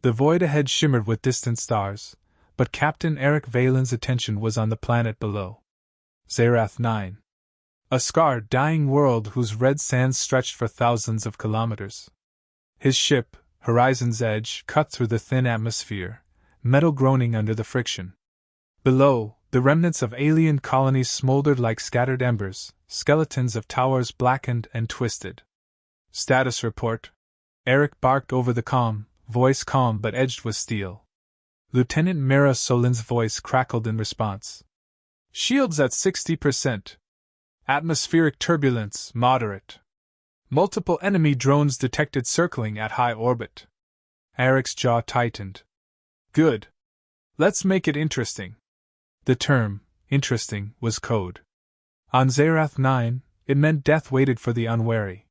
The void ahead shimmered with distant stars, but Captain Eric Valen's attention was on the planet below. Zerath 9. A scarred, dying world whose red sands stretched for thousands of kilometers. His ship, Horizon's Edge, cut through the thin atmosphere, metal groaning under the friction. Below, the remnants of alien colonies smoldered like scattered embers, skeletons of towers blackened and twisted. Status report. Eric barked over the comm, voice calm but edged with steel. Lieutenant Mira Solin's voice crackled in response. Shields at 60%. Atmospheric turbulence moderate. Multiple enemy drones detected circling at high orbit. Eric's jaw tightened. Good. Let's make it interesting. The term, interesting, was code. On Zerath 9, it meant death waited for the unwary.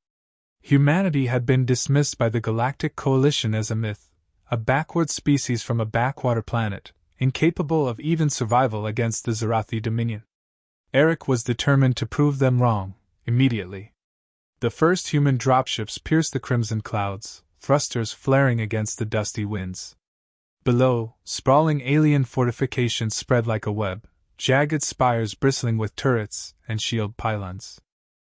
Humanity had been dismissed by the Galactic Coalition as a myth, a backward species from a backwater planet, incapable of even survival against the Zerathi Dominion. Eric was determined to prove them wrong, immediately. The first human dropships pierced the crimson clouds, thrusters flaring against the dusty winds. Below, sprawling alien fortifications spread like a web, jagged spires bristling with turrets and shield pylons.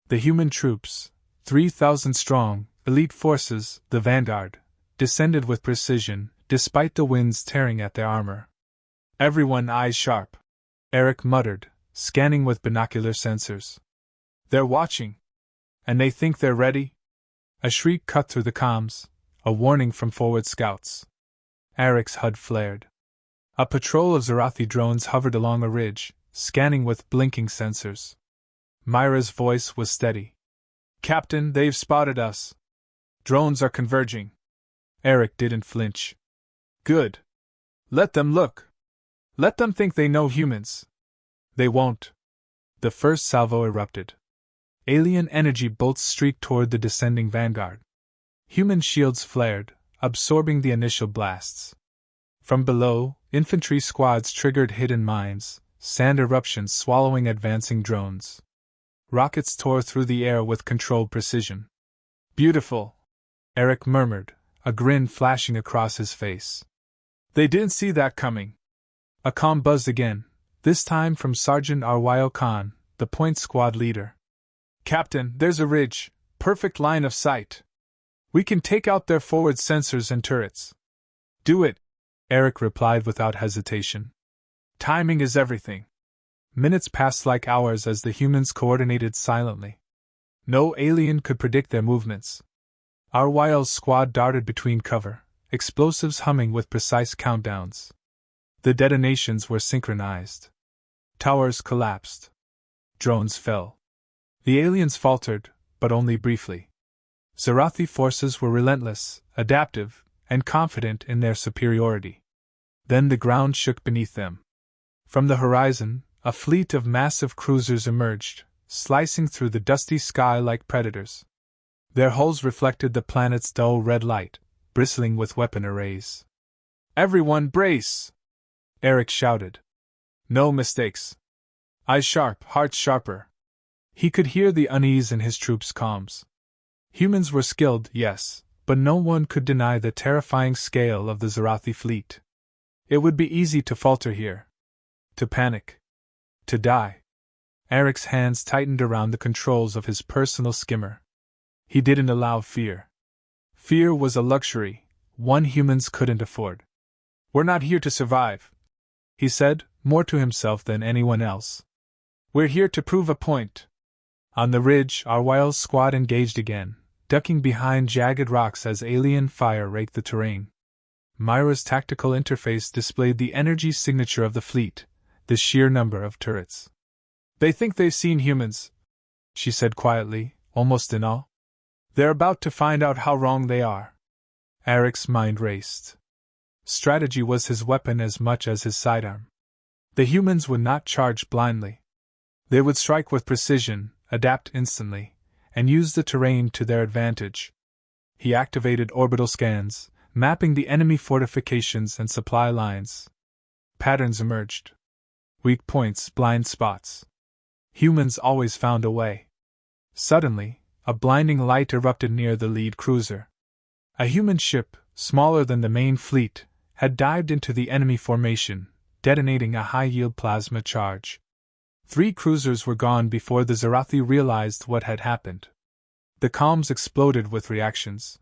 The human troops, 3,000 strong, elite forces, the vanguard, descended with precision, despite the winds tearing at their armor. Everyone eyes sharp, Eric muttered, scanning with binocular sensors. They're watching. And they think they're ready? A shriek cut through the comms, a warning from forward scouts. Eric's HUD flared. A patrol of Zerathi drones hovered along a ridge, scanning with blinking sensors. Myra's voice was steady. Captain, they've spotted us. Drones are converging. Eric didn't flinch. Good. Let them look. Let them think they know humans. They won't. The first salvo erupted. Alien energy bolts streaked toward the descending vanguard. Human shields flared, absorbing the initial blasts. From below, infantry squads triggered hidden mines, sand eruptions swallowing advancing drones. Rockets tore through the air with controlled precision. Beautiful, Eric murmured, a grin flashing across his face. They didn't see that coming. A comm buzzed again, this time from Sergeant Arwayo Khan, the point squad leader. Captain, there's a ridge, perfect line of sight. We can take out their forward sensors and turrets. Do it, Eric replied without hesitation. Timing is everything. Minutes passed like hours as the humans coordinated silently. No alien could predict their movements. Arwayo's squad darted between cover, explosives humming with precise countdowns. The detonations were synchronized. Towers collapsed. Drones fell. The aliens faltered, but only briefly. Zerathi forces were relentless, adaptive, and confident in their superiority. Then the ground shook beneath them. From the horizon, a fleet of massive cruisers emerged, slicing through the dusty sky like predators. Their hulls reflected the planet's dull red light, bristling with weapon arrays. Everyone brace! Eric shouted. No mistakes. Eyes sharp, hearts sharper. He could hear the unease in his troops' comms. Humans were skilled, yes, but no one could deny the terrifying scale of the Zerathi fleet. It would be easy to falter here. To panic. To die. Eric's hands tightened around the controls of his personal skimmer. He didn't allow fear. Fear was a luxury, one humans couldn't afford. We're not here to survive, he said, more to himself than anyone else. We're here to prove a point. On the ridge, Arwayo's squad engaged again, ducking behind jagged rocks as alien fire raked the terrain. Myra's tactical interface displayed the energy signature of the fleet, the sheer number of turrets. They think they've seen humans, she said quietly, almost in awe. They're about to find out how wrong they are. Eric's mind raced. Strategy was his weapon as much as his sidearm. The humans would not charge blindly. They would strike with precision, adapt instantly, and use the terrain to their advantage. He activated orbital scans, mapping the enemy fortifications and supply lines. Patterns emerged. Weak points, blind spots. Humans always found a way. Suddenly, a blinding light erupted near the lead cruiser. A human ship, smaller than the main fleet, had dived into the enemy formation, detonating a high-yield plasma charge. 3 cruisers were gone before the Zarathi realized what had happened. The comms exploded with reactions.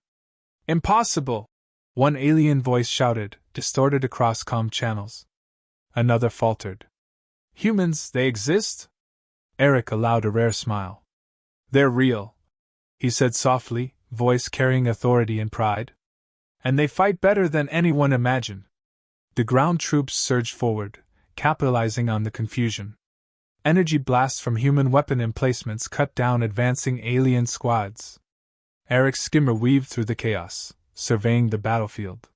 "Impossible!" One alien voice shouted, distorted across comm channels. Another faltered. "Humans, they exist?" Eric allowed a rare smile. "They're real," he said softly, voice carrying authority and pride. "And they fight better than anyone imagined." The ground troops surged forward, capitalizing on the confusion. Energy blasts from human weapon emplacements cut down advancing alien squads. Eric's skimmer weaved through the chaos, surveying the battlefield.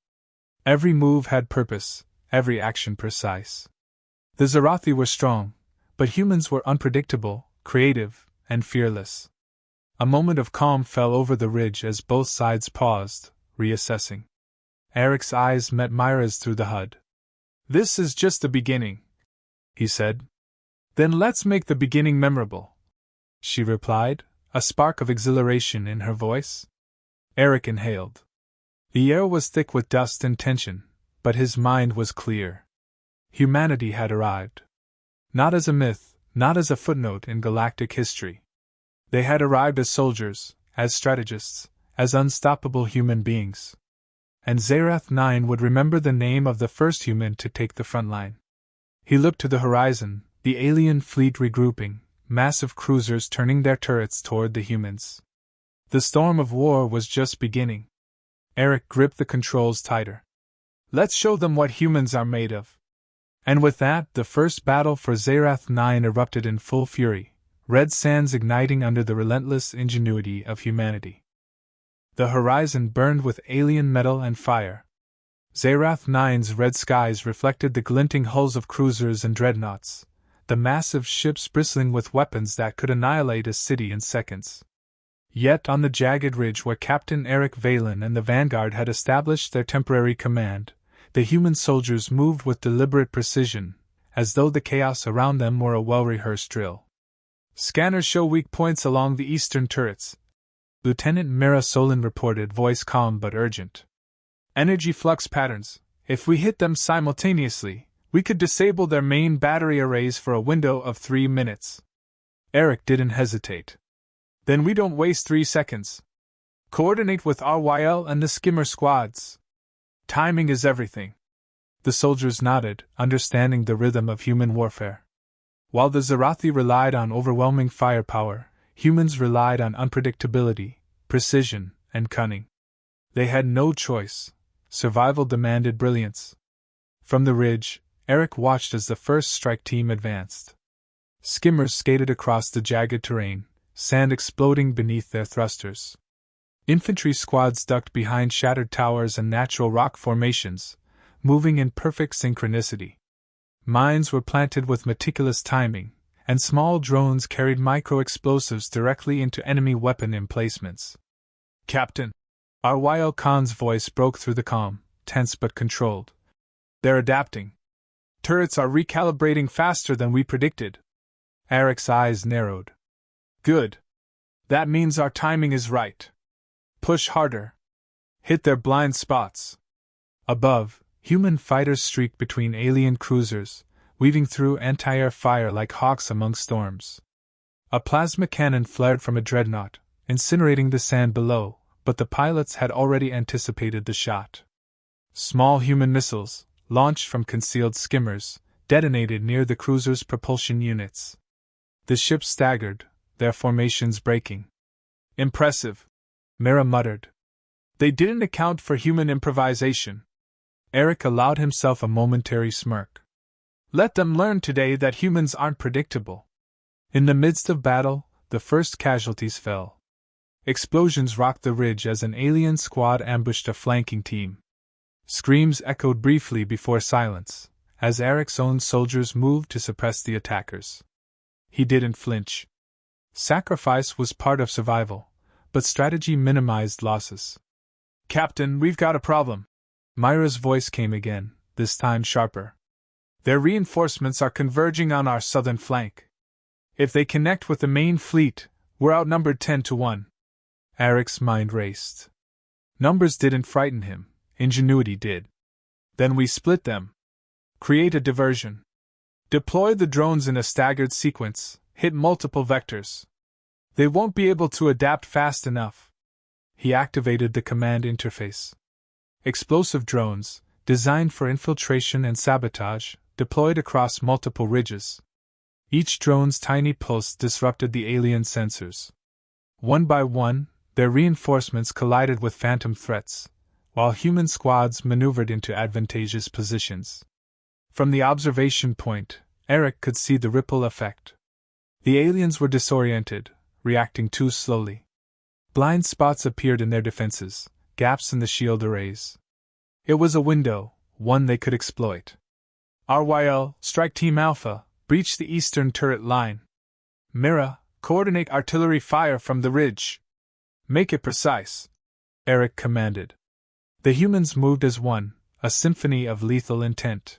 Every move had purpose, every action precise. The Zarathi were strong, but humans were unpredictable, creative, and fearless. A moment of calm fell over the ridge as both sides paused, reassessing. Eric's eyes met Myra's through the HUD. "This is just the beginning," he said. "Then let's make the beginning memorable," she replied, a spark of exhilaration in her voice. Eric inhaled. The air was thick with dust and tension, but his mind was clear. Humanity had arrived. Not as a myth, not as a footnote in galactic history. They had arrived as soldiers, as strategists, as unstoppable human beings. And Zarath 9 would remember the name of the first human to take the front line. He looked to the horizon, the alien fleet regrouping, massive cruisers turning their turrets toward the humans. The storm of war was just beginning. Eric gripped the controls tighter. "Let's show them what humans are made of." And with that, the first battle for Zarath 9 erupted in full fury, red sands igniting under the relentless ingenuity of humanity. The horizon burned with alien metal and fire. Zarath 9's red skies reflected the glinting hulls of cruisers and dreadnoughts, the massive ships bristling with weapons that could annihilate a city in seconds. Yet on the jagged ridge where Captain Eric Valen and the Vanguard had established their temporary command, the human soldiers moved with deliberate precision, as though the chaos around them were a well-rehearsed drill. "Scanners show weak points along the eastern turrets," Lieutenant Mira Solon reported, voice calm but urgent. "Energy flux patterns. If we hit them simultaneously, we could disable their main battery arrays for a window of 3 minutes. Eric didn't hesitate. "Then we don't waste 3 seconds. Coordinate with RYL and the skimmer squads. Timing is everything." The soldiers nodded, understanding the rhythm of human warfare. While the Zarathi relied on overwhelming firepower, humans relied on unpredictability, precision, and cunning. They had no choice. Survival demanded brilliance. From the ridge, Eric watched as the first strike team advanced. Skimmers skated across the jagged terrain, sand exploding beneath their thrusters. Infantry squads ducked behind shattered towers and natural rock formations, moving in perfect synchronicity. Mines were planted with meticulous timing, and small drones carried micro-explosives directly into enemy weapon emplacements. "Captain!" Arwyl Khan's voice broke through the calm, tense but controlled. "They're adapting. Turrets are recalibrating faster than we predicted." Eric's eyes narrowed. "Good. That means our timing is right. Push harder. Hit their blind spots." Above, human fighters streaked between alien cruisers, weaving through anti-air fire like hawks among storms. A plasma cannon flared from a dreadnought, incinerating the sand below, but the pilots had already anticipated the shot. Small human missiles, launched from concealed skimmers, detonated near the cruiser's propulsion units. The ships staggered, their formations breaking. "Impressive," Mira muttered. "They didn't account for human improvisation." Eric allowed himself a momentary smirk. "Let them learn today that humans aren't predictable." In the midst of battle, the first casualties fell. Explosions rocked the ridge as an alien squad ambushed a flanking team. Screams echoed briefly before silence, as Eric's own soldiers moved to suppress the attackers. He didn't flinch. Sacrifice was part of survival, but strategy minimized losses. "Captain, we've got a problem." Myra's voice came again, this time sharper. "Their reinforcements are converging on our southern flank. If they connect with the main fleet, we're outnumbered 10-1. Eric's mind raced. Numbers didn't frighten him, Ingenuity did. Then we split them. Create a diversion. Deploy the drones in a staggered sequence, hit multiple vectors. They won't be able to adapt fast enough. He activated the command interface. Explosive drones, designed for infiltration and sabotage, deployed across multiple ridges. Each drone's tiny pulse disrupted the alien sensors. One by one, their reinforcements collided with phantom threats, while human squads maneuvered into advantageous positions. From the observation point, Eric could see the ripple effect. The aliens were disoriented, reacting too slowly. Blind spots appeared in their defenses, gaps in the shield arrays. It was a window, one they could exploit. RYL, Strike Team Alpha, breach the eastern turret line. Mira, coordinate artillery fire from the ridge. Make it precise, Eric commanded. The humans moved as one, a symphony of lethal intent.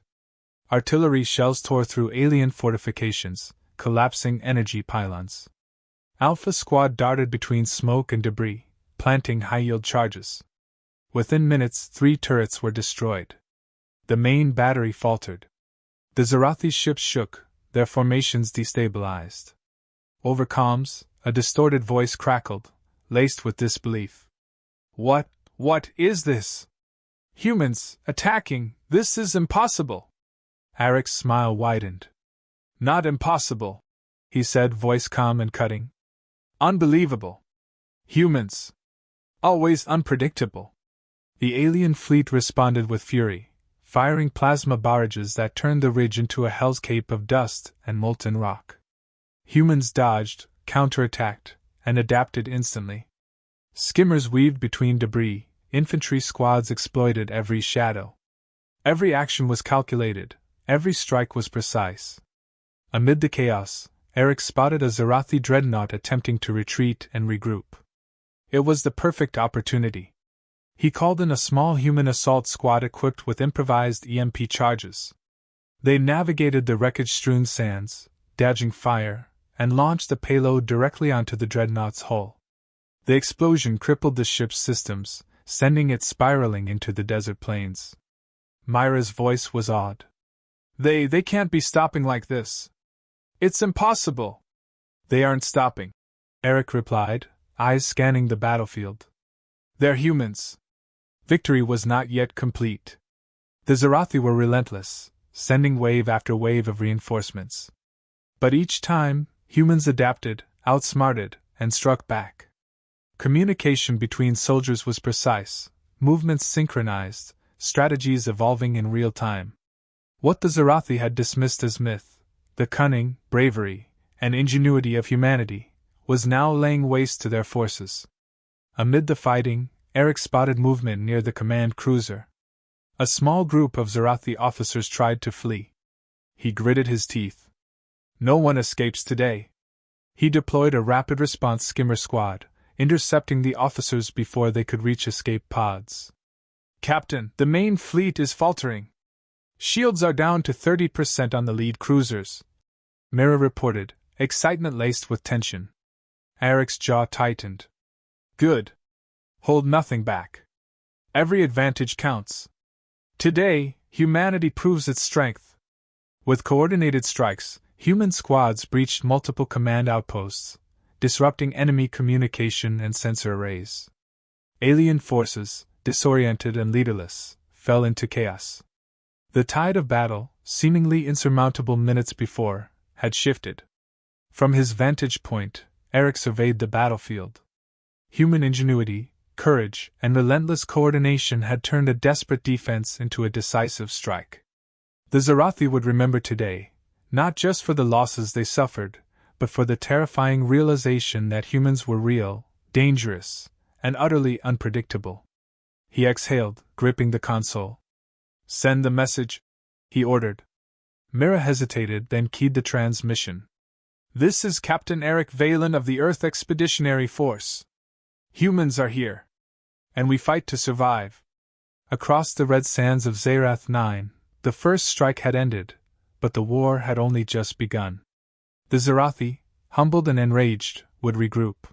Artillery shells tore through alien fortifications, collapsing energy pylons. Alpha Squad darted between smoke and debris, planting high-yield charges. Within minutes, 3 turrets were destroyed. The main battery faltered. The Zarathi ships shook, their formations destabilized. Over comms, a distorted voice crackled, laced with disbelief. What is this? Humans, attacking, this is impossible! Eric's smile widened. Not impossible, he said, voice calm and cutting. Unbelievable. Humans. Always unpredictable. The alien fleet responded with fury, firing plasma barrages that turned the ridge into a hellscape of dust and molten rock. Humans dodged, counterattacked, and adapted instantly. Skimmers weaved between debris, infantry squads exploited every shadow. Every action was calculated, every strike was precise. Amid the chaos, Eric spotted a Zarathi dreadnought attempting to retreat and regroup. It was the perfect opportunity. He called in a small human assault squad equipped with improvised EMP charges. They navigated the wreckage-strewn sands, dodging fire, and launched the payload directly onto the dreadnought's hull. The explosion crippled the ship's systems, sending it spiraling into the desert plains. Myra's voice was awed. They can't be stopping like this. It's impossible. They aren't stopping, Eric replied, eyes scanning the battlefield. They're humans. Victory was not yet complete. The Zarathi were relentless, sending wave after wave of reinforcements. But each time, humans adapted, outsmarted, and struck back. Communication between soldiers was precise, movements synchronized, strategies evolving in real time. What the Zarathi had dismissed as myth, the cunning, bravery, and ingenuity of humanity, was now laying waste to their forces. Amid the fighting, Eric spotted movement near the command cruiser. A small group of Zarathi officers tried to flee. He gritted his teeth. No one escapes today. He deployed a rapid response skimmer squad, intercepting the officers before they could reach escape pods. Captain, the main fleet is faltering. Shields are down to 30% on the lead cruisers, Mira reported, excitement laced with tension. Eric's jaw tightened. Good. Hold nothing back. Every advantage counts. Today, humanity proves its strength. With coordinated strikes, human squads breached multiple command outposts, disrupting enemy communication and sensor arrays. Alien forces, disoriented and leaderless, fell into chaos. The tide of battle, seemingly insurmountable minutes before, had shifted. From his vantage point, Eric surveyed the battlefield. Human ingenuity, courage, and relentless coordination had turned a desperate defense into a decisive strike. The Zarathi would remember today, not just for the losses they suffered, but for the terrifying realization that humans were real, dangerous, and utterly unpredictable. He exhaled, gripping the console. Send the message, he ordered. Mira hesitated, then keyed the transmission. This is Captain Eric Valen of the Earth Expeditionary Force. Humans are here. And we fight to survive. Across the red sands of Zarath 9, the first strike had ended, but the war had only just begun. The Zarathi, humbled and enraged, would regroup.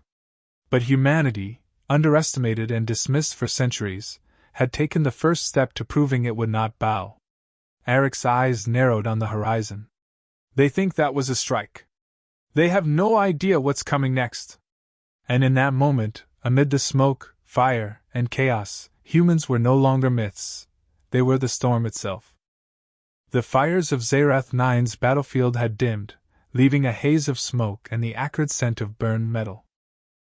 But humanity, underestimated and dismissed for centuries, had taken the first step to proving it would not bow. Eric's eyes narrowed on the horizon. They think that was a strike. They have no idea what's coming next. And in that moment, amid the smoke, fire, and chaos, humans were no longer myths. They were the storm itself. The fires of Zerath 9's battlefield had dimmed, leaving a haze of smoke and the acrid scent of burned metal.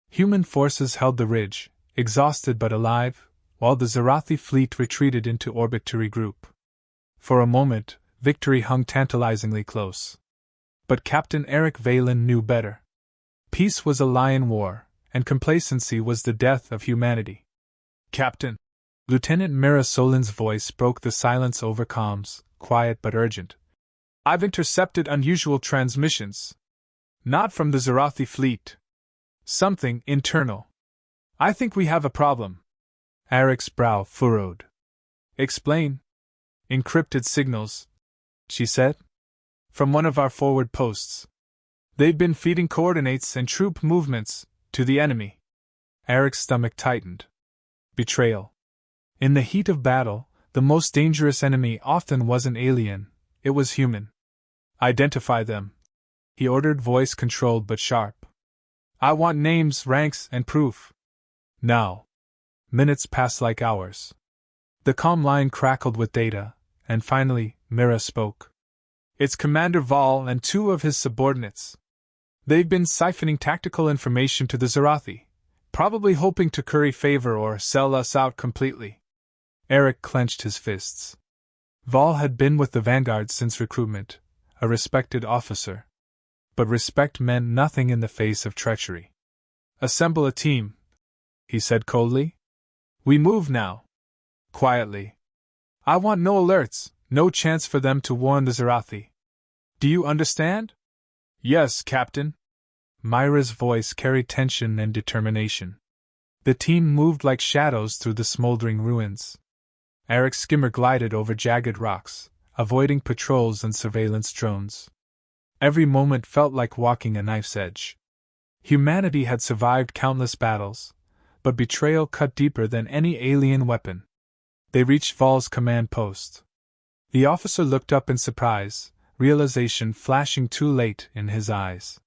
Human forces held the ridge, exhausted but alive, while the Zerathi fleet retreated into orbit to regroup. For a moment, victory hung tantalizingly close. But Captain Eric Valen knew better. Peace was a lie in war, and complacency was the death of humanity. Captain! Lieutenant Mira Solin's voice broke the silence over comms, quiet but urgent. I've intercepted unusual transmissions. Not from the Zerathi fleet. Something internal. I think we have a problem. Eric's brow furrowed. Explain. Encrypted signals, she said. From one of our forward posts. They've been feeding coordinates and troop movements to the enemy. Eric's stomach tightened. Betrayal. In the heat of battle, the most dangerous enemy often wasn't alien, it was human. Identify them, he ordered, voice controlled but sharp. I want names, ranks, and proof. Now. Minutes passed like hours. The comm line crackled with data, and finally, Mira spoke. It's Commander Vol and 2 of his subordinates. They've been siphoning tactical information to the Zerathi, probably hoping to curry favor or sell us out completely. Eric clenched his fists. Vol had been with the Vanguard since recruitment, a respected officer. But respect meant nothing in the face of treachery. Assemble a team, he said coldly. We move now. Quietly. I want no alerts, no chance for them to warn the Zerathi. Do you understand? Yes, Captain. Myra's voice carried tension and determination. The team moved like shadows through the smoldering ruins. Eric's skimmer glided over jagged rocks, avoiding patrols and surveillance drones. Every moment felt like walking a knife's edge. Humanity had survived countless battles, but betrayal cut deeper than any alien weapon. They reached Vol's command post. The officer looked up in surprise, realization flashing too late in his eyes.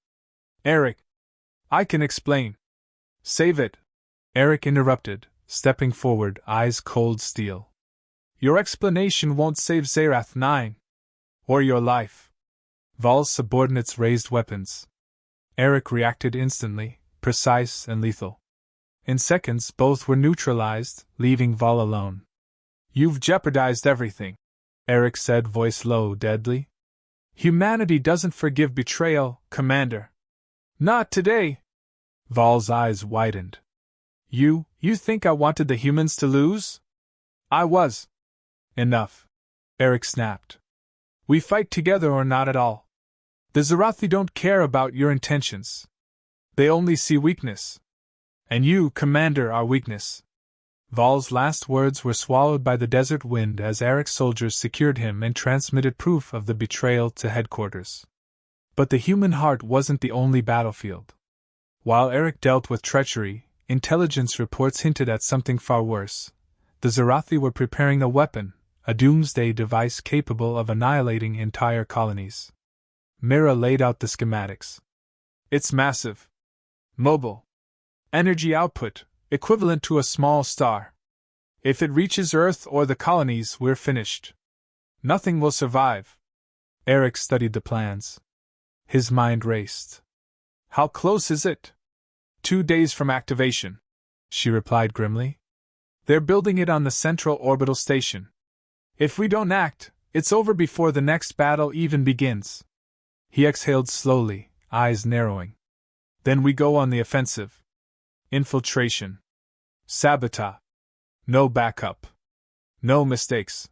Eric! I can explain. Save it! Eric interrupted, stepping forward, eyes cold steel. Your explanation won't save Zerath 9. Or your life. Vol's subordinates raised weapons. Eric reacted instantly, precise and lethal. In seconds, both were neutralized, leaving Vol alone. You've jeopardized everything, Eric said, voice low, deadly. Humanity doesn't forgive betrayal, Commander. Not today. Vol's eyes widened. You think I wanted the humans to lose? I was. Enough, Eric snapped. We fight together or not at all. The Zerathi don't care about your intentions. They only see weakness. And you, Commander, are weakness. Vol's last words were swallowed by the desert wind as Eric's soldiers secured him and transmitted proof of the betrayal to headquarters. But the human heart wasn't the only battlefield. While Eric dealt with treachery, intelligence reports hinted at something far worse. The Zerathi were preparing a weapon, a doomsday device capable of annihilating entire colonies. Mira laid out the schematics. It's massive. Mobile. Energy output, equivalent to a small star. If it reaches Earth or the colonies, we're finished. Nothing will survive. Eric studied the plans. His mind raced. How close is it? 2 days from activation, she replied grimly. They're building it on the central orbital station. If we don't act, it's over before the next battle even begins. He exhaled slowly, eyes narrowing. Then we go on the offensive. Infiltration. Sabotage. No backup. No mistakes.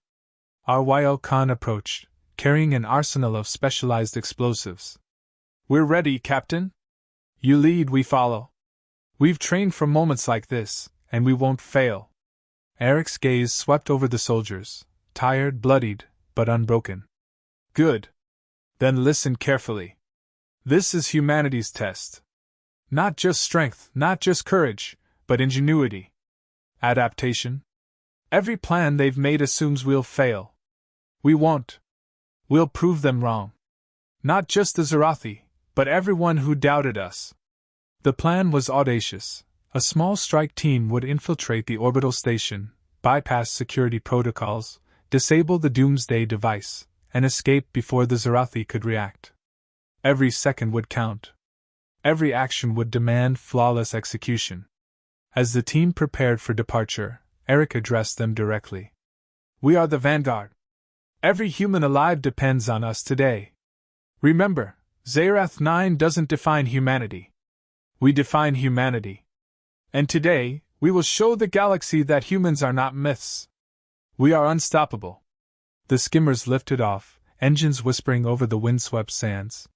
Arwayo Khan approached, carrying an arsenal of specialized explosives. We're ready, Captain. You lead, we follow. We've trained for moments like this, and we won't fail. Eric's gaze swept over the soldiers, tired, bloodied, but unbroken. Good. Then listen carefully. This is humanity's test. Not just strength, not just courage, but ingenuity. Adaptation. Every plan they've made assumes we'll fail. We won't. We'll prove them wrong. Not just the Zarathi, but everyone who doubted us. The plan was audacious. A small strike team would infiltrate the orbital station, bypass security protocols, disable the Doomsday device, and escape before the Zarathi could react. Every second would count. Every action would demand flawless execution. As the team prepared for departure, Eric addressed them directly. We are the vanguard. Every human alive depends on us today. Remember, Zarath 9 doesn't define humanity. We define humanity. And today, we will show the galaxy that humans are not myths. We are unstoppable. The skimmers lifted off, engines whispering over the windswept sands.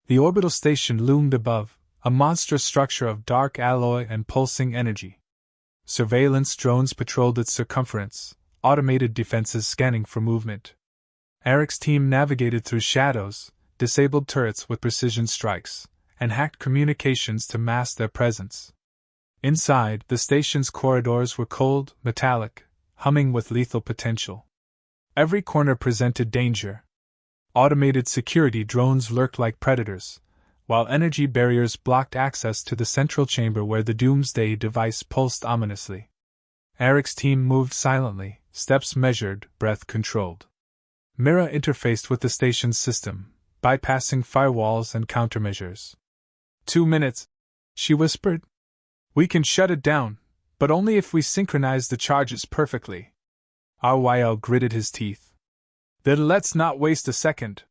The orbital station loomed above, a monstrous structure of dark alloy and pulsing energy. Surveillance drones patrolled its circumference, automated defenses scanning for movement. Eric's team navigated through shadows, disabled turrets with precision strikes, and hacked communications to mask their presence. Inside, the station's corridors were cold, metallic, humming with lethal potential. Every corner presented danger. Automated security drones lurked like predators, while energy barriers blocked access to the central chamber where the Doomsday device pulsed ominously. Eric's team moved silently, steps measured, breath controlled. Mira interfaced with the station's system, bypassing firewalls and countermeasures. 2 minutes, she whispered. We can shut it down, but only if we synchronize the charges perfectly. RYL gritted his teeth. Then let's not waste a second.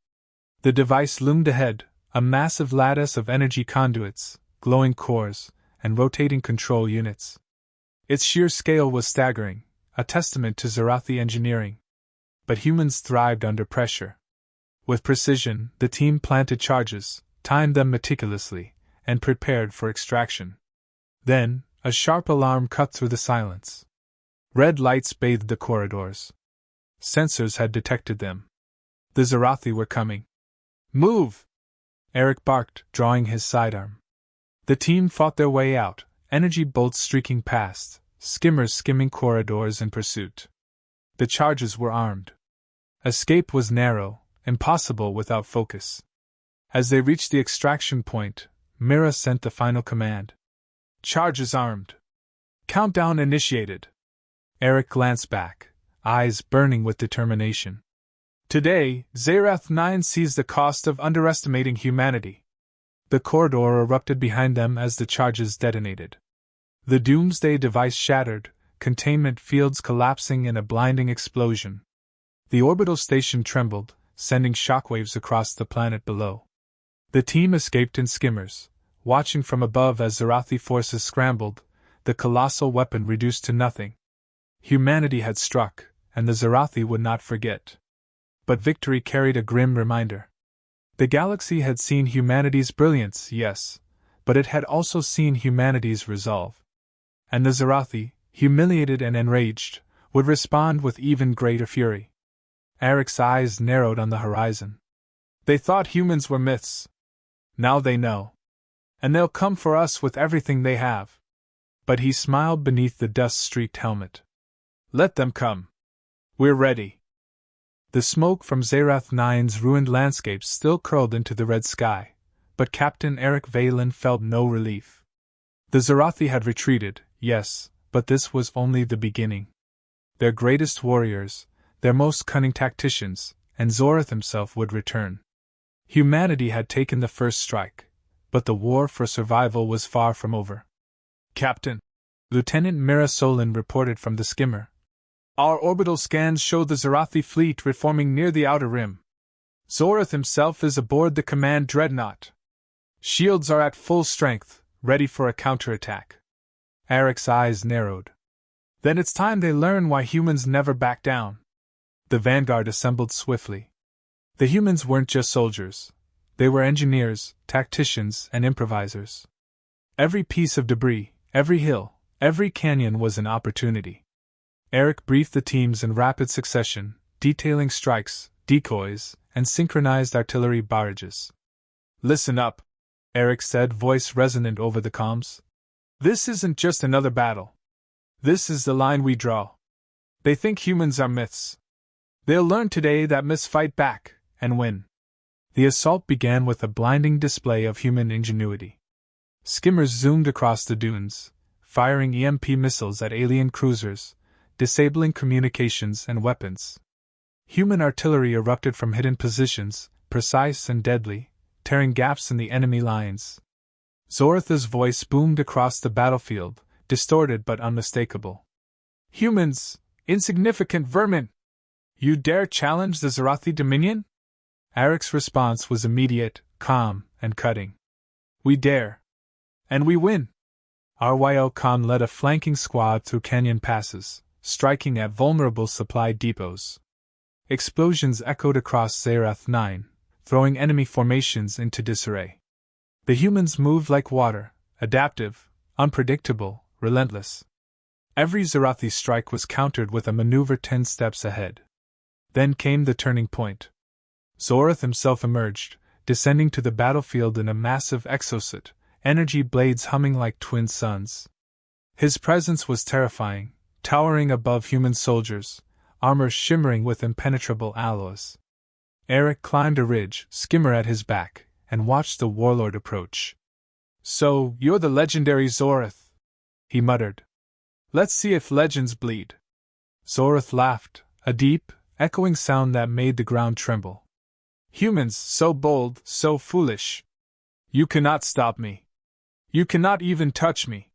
The device loomed ahead, a massive lattice of energy conduits, glowing cores, and rotating control units. Its sheer scale was staggering, a testament to Zarathi engineering. But humans thrived under pressure. With precision, the team planted charges, timed them meticulously, and prepared for extraction. Then, a sharp alarm cut through the silence. Red lights bathed the corridors. Sensors had detected them. The Zarathi were coming. Move! Eric barked, drawing his sidearm. The team fought their way out, energy bolts streaking past, skimmers skimming corridors in pursuit. The charges were armed. Escape was narrow, impossible without focus. As they reached the extraction point, Mira sent the final command. Charges armed. Countdown initiated. Eric glanced back, eyes burning with determination. Today, Zarath 9 sees the cost of underestimating humanity. The corridor erupted behind them as the charges detonated. The Doomsday device shattered, containment fields collapsing in a blinding explosion. The orbital station trembled, sending shockwaves across the planet below. The team escaped in skimmers, watching from above as Zarathi forces scrambled, the colossal weapon reduced to nothing. Humanity had struck, and the Zarathi would not forget. But victory carried a grim reminder. The galaxy had seen humanity's brilliance, yes, but it had also seen humanity's resolve. And the Zarathi, humiliated and enraged, would respond with even greater fury. Eric's eyes narrowed on the horizon. They thought humans were myths. Now they know. And they'll come for us with everything they have. But he smiled beneath the dust-streaked helmet. Let them come. We're ready. The smoke from Zarath 9's ruined landscapes still curled into the red sky, but Captain Eric Valen felt no relief. The Zarathi had retreated, yes, but this was only the beginning. Their greatest warriors, their most cunning tacticians, and Zorath himself would return. Humanity had taken the first strike, but the war for survival was far from over. Captain, Lieutenant Mira Solin reported from the skimmer. Our orbital scans show the Zarathi fleet reforming near the outer rim. Zorath himself is aboard the command dreadnought. Shields are at full strength, ready for a counterattack. Eric's eyes narrowed. Then it's time they learn why humans never back down. The vanguard assembled swiftly. The humans weren't just soldiers. They were engineers, tacticians, and improvisers. Every piece of debris, every hill, every canyon was an opportunity. Eric briefed the teams in rapid succession, detailing strikes, decoys, and synchronized artillery barrages. Listen up, Eric said, voice resonant over the comms. This isn't just another battle. This is the line we draw. They think humans are myths. They'll learn today that myths fight back, and win. The assault began with a blinding display of human ingenuity. Skimmers zoomed across the dunes, firing EMP missiles at alien cruisers, disabling communications and weapons. Human artillery erupted from hidden positions, precise and deadly, tearing gaps in the enemy lines. Zoratha's voice boomed across the battlefield, distorted but unmistakable. Humans, insignificant vermin! You dare challenge the Zarathi Dominion? Eric's response was immediate, calm, and cutting. We dare. And we win. Ryo Khan led a flanking squad through canyon passes, striking at vulnerable supply depots. Explosions echoed across Zarath 9, throwing enemy formations into disarray. The humans moved like water, adaptive, unpredictable, relentless. Every Zarathi strike was countered with a maneuver 10 steps ahead. Then came the turning point. Zorath himself emerged, descending to the battlefield in a massive exosuit, energy blades humming like twin suns. His presence was terrifying, towering above human soldiers, armor shimmering with impenetrable alloys. Eric climbed a ridge, skimmer at his back, and watched the warlord approach. So, you're the legendary Zorath, he muttered. Let's see if legends bleed. Zorath laughed, a deep, echoing sound that made the ground tremble. Humans, so bold, so foolish. You cannot stop me. You cannot even touch me.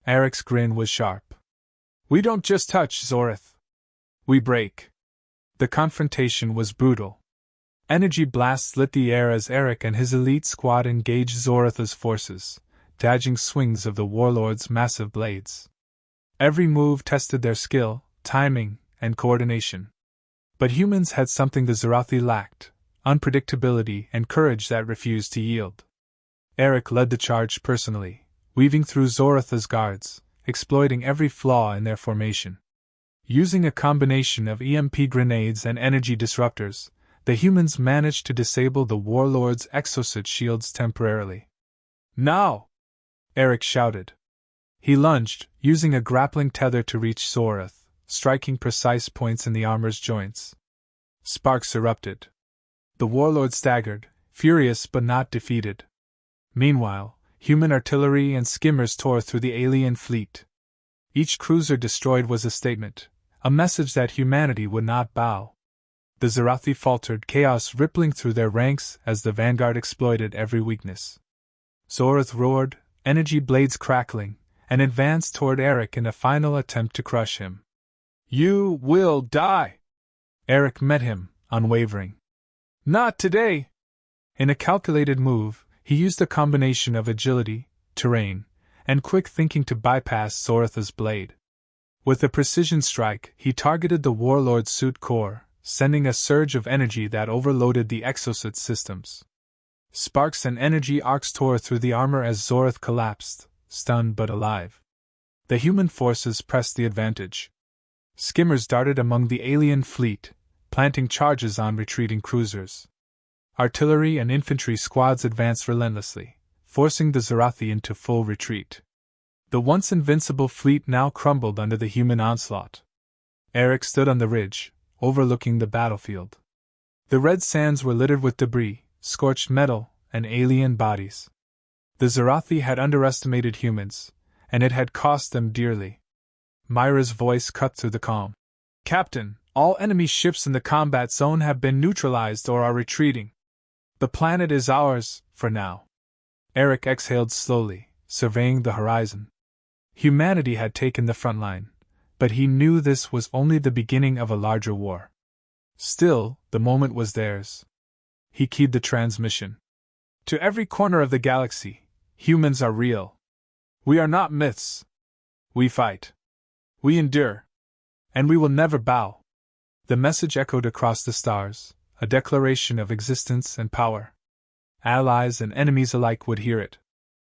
Eric's grin was sharp. We don't just touch, Zorath. We break. The confrontation was brutal. Energy blasts lit the air as Eric and his elite squad engaged Zoratha's forces, dodging swings of the warlord's massive blades. Every move tested their skill, timing, and coordination. But humans had something the Zarathi lacked: unpredictability and courage that refused to yield. Eric led the charge personally, weaving through Zoratha's guards, exploiting every flaw in their formation. Using a combination of EMP grenades and energy disruptors, the humans managed to disable the warlord's exosuit shields temporarily. Now! Eric shouted. He lunged, using a grappling tether to reach Zorath, striking precise points in the armor's joints. Sparks erupted. The warlord staggered, furious but not defeated. Meanwhile, human artillery and skimmers tore through the alien fleet. Each cruiser destroyed was a statement, a message that humanity would not bow. The Zarathi faltered, chaos rippling through their ranks as the vanguard exploited every weakness. Zorath roared, energy blades crackling, and advanced toward Eric in a final attempt to crush him. You will die! Eric met him, unwavering. Not today! In a calculated move, he used a combination of agility, terrain, and quick thinking to bypass Zoratha's blade. With a precision strike, he targeted the warlord's suit core, sending a surge of energy that overloaded the exosuit systems. Sparks and energy arcs tore through the armor as Zorath collapsed, stunned but alive. The human forces pressed the advantage. Skimmers darted among the alien fleet, planting charges on retreating cruisers. Artillery and infantry squads advanced relentlessly, forcing the Zarathi into full retreat. The once invincible fleet now crumbled under the human onslaught. Eric stood on the ridge, overlooking the battlefield. The red sands were littered with debris, scorched metal, and alien bodies. The Zarathi had underestimated humans, and it had cost them dearly. Myra's voice cut through the calm. Captain, all enemy ships in the combat zone have been neutralized or are retreating. The planet is ours, for now. Eric exhaled slowly, surveying the horizon. Humanity had taken the front line, but he knew this was only the beginning of a larger war. Still, the moment was theirs. He keyed the transmission. To every corner of the galaxy, humans are real. We are not myths. We fight. We endure. And we will never bow. The message echoed across the stars, a declaration of existence and power. Allies and enemies alike would hear it.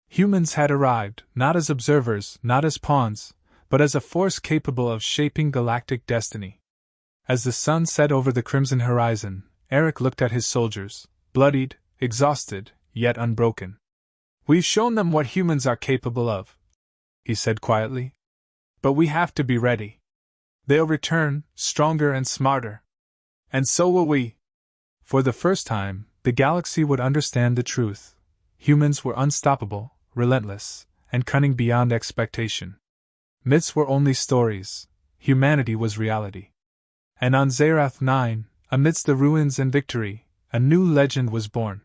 Humans had arrived, not as observers, not as pawns, but as a force capable of shaping galactic destiny. As the sun set over the crimson horizon, Eric looked at his soldiers, bloodied, exhausted, yet unbroken. We've shown them what humans are capable of, he said quietly. But we have to be ready. They'll return, stronger and smarter. And so will we. For the first time, the galaxy would understand the truth. Humans were unstoppable, relentless, and cunning beyond expectation. Myths were only stories. Humanity was reality. And on Zerath 9, amidst the ruins and victory, a new legend was born.